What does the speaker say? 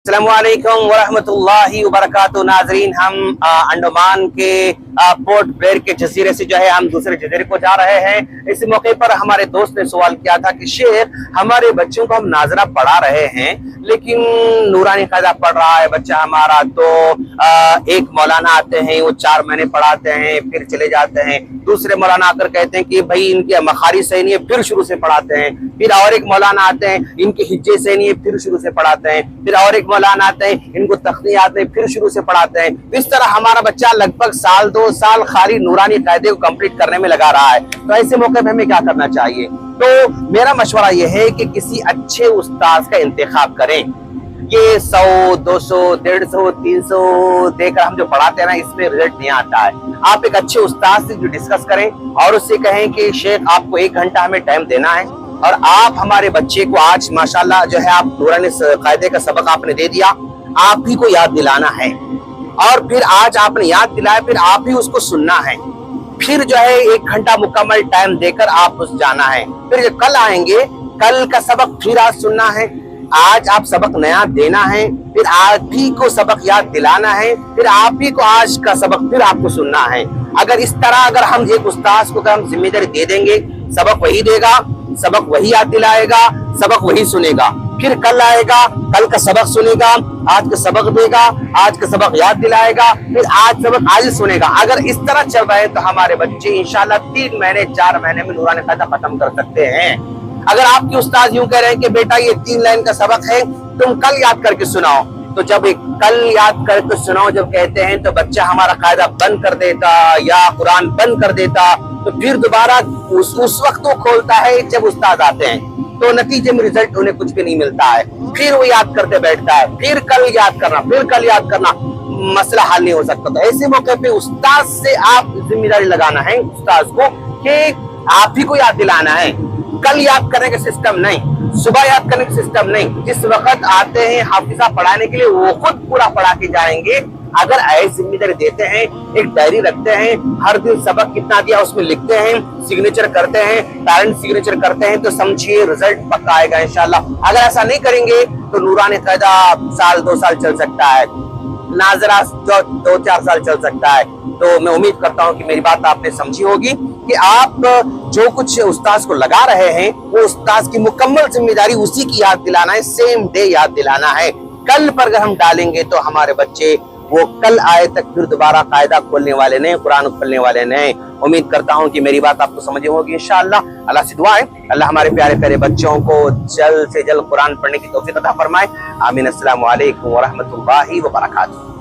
अस्सलामु अलैकुम वरहमतुल्लाहि वबरकातुहू। नाजरीन, हम अंडमान के पोर्ट ब्लेयर के जजीरे से जो है हम दूसरे जजीरे को जा रहे हैं। इस मौके पर हमारे दोस्त ने सवाल किया था कि शेख, हमारे बच्चों को हम नाजरा पढ़ा रहे हैं लेकिन नूरानी कायदा पढ़ रहा है बच्चा हमारा, तो एक मौलाना आते हैं, वो 4 महीने पढ़ाते हैं फिर चले जाते हैं। दूसरे मौलाना आकर कहते हैं कि भाई इनकी मखारी सही नहीं है, फिर शुरू से पढ़ाते हैं। फिर और एक मौलाना आते हैं, इनके हिज्जे सही नहीं है, फिर शुरू से पढ़ाते हैं। फिर और एक मौलाना आते हैं, इनको तख्ती आते हैं, फिर शुरू से पढ़ाते हैं। इस तरह हमारा बच्चा लगभग साल 2 साल खाली नूरानी कायदे को कंप्लीट करने में लगा रहा है। तो ऐसे मौके पे हमें क्या करना चाहिए? तो मेरा मशवरा यह है कि किसी अच्छे उस्ताद का इंतखाब करें। ये 100, 200, 150, 300 देकर हम जो पढ़ाते हैं ना, इसमें रिजल्ट नहीं आता है। आप एक अच्छे उस्ताद से जो डिस्कस करें और उससे कहें कि शेख आपको 1 घंटा हमें टाइम देना है और आप हमारे बच्चे को आज माशाल्लाह जो है आप नूरानी कायदे का सबक आपने दे दिया, आप ही को याद दिलाना है। और फिर आज आपने याद दिलाया, फिर आप ही उसको सुनना है। फिर जो है 1 घंटा मुकम्मल टाइम देकर आप उस जाना है। फिर जब कल आएंगे, कल का सबक फिर आज सुनना है। आज आप सबक नया देना है, फिर आप ही को सबक याद दिलाना है, फिर आप ही को आज का सबक फिर आपको सुनना है। अगर इस तरह अगर हम एक उस्ताद को हम जिम्मेदारी दे देंगे, सबक वही देगा, सबक वही याद दिलाएगा, सबक वही सुनेगा, फिर कल आएगा, कल का सबक सुनेगा, आज का सबक देगा, आज का सबक याद दिलाएगा, फिर आज सबक आज सुनेगा। अगर इस तरह चल रहे हैं तो हमारे बच्चे इंशाल्लाह 3 महीने 4 महीने में नूरानी कायदा खत्म कर सकते हैं। अगर आपके उस्ताद यूं कह रहे हैं कि बेटा ये 3 लाइन का सबक है, तुम कल याद करके सुनाओ, तो जब एक कल याद करके सुनाओ जब कहते हैं तो बच्चा हमारा कायदा बंद कर देता या कुरान बंद कर देता, तो फिर दोबारा उस वक्त वो खोलता है जब उस्ताद आते हैं, तो नतीजे में रिजल्ट उन्हें कुछ भी नहीं मिलता है। फिर वो याद करते बैठता है, फिर कल याद करना, फिर कल याद करना, मसला हल नहीं हो सकता। तो ऐसे मौके पे उस्ताद से आप जिम्मेदारी लगाना है उस्ताद को कि आप ही को याद दिलाना है। कल याद करने का सिस्टम नहीं, सुबह याद करने का सिस्टम नहीं। जिस वक्त आते हैं हाफिजा पढ़ाने के लिए वो खुद पूरा पढ़ा के जाएंगे। अगर ऐसी जिम्मेदारी देते हैं, एक डायरी रखते हैं, हर दिन सबक कितना दिया उसमें लिखते हैं, सिग्नेचर करते हैं, पेरेंट सिग्नेचर करते हैं, तो समझिए रिजल्ट पक्का आएगा इंशाल्लाह। अगर ऐसा नहीं करेंगे तो नूरानी कायदा साल 2 साल चल सकता है, नाजरा 2-4 साल चल सकता है। तो मैं उम्मीद करता हूँ कि मेरी बात आपने समझी होगी कि आप जो कुछ उस्ताद को लगा रहे हैं वो उस्ताद की मुकम्मल जिम्मेदारी उसी की याद दिलाना है, सेम डे याद दिलाना है। कल पर अगर हम डालेंगे तो हमारे बच्चे वो कल आए तक फिर दोबारा कायदा खोलने वाले नहीं, कुरान खोलने वाले नहीं। उम्मीद करता हूँ कि मेरी बात आपको समझ होगी इंशाअल्लाह। अल्लाह से दुआ है अल्लाह हमारे प्यारे प्यारे बच्चों को जल्द से जल्द कुरान पढ़ने की तौफीक अता फरमाए। आमीन। अस्सलामु अलैकुम व रहमतुल्लाहि व बरकातहू।